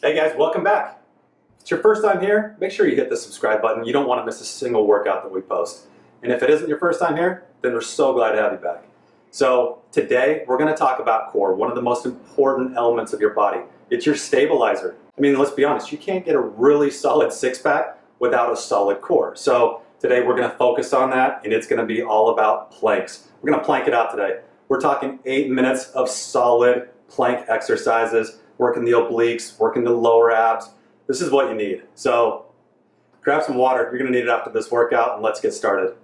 Hey guys, welcome back. If it's your first time here, make sure you hit the subscribe button. You don't want to miss a single workout that we post. And if it isn't your first time here, then we're so glad to have you back. So today we're going to talk about core, one of the most important elements of your body. It's your stabilizer. I mean, let's be honest, you can't get a really solid six-pack without a solid core. So today we're going to focus on that, and it's going to be all about planks. We're going to plank it out today. We're talking 8 minutes of solid plank exercises, working the obliques, working the lower abs. This is what you need. So grab some water. You're going to need it after this workout, and let's get started.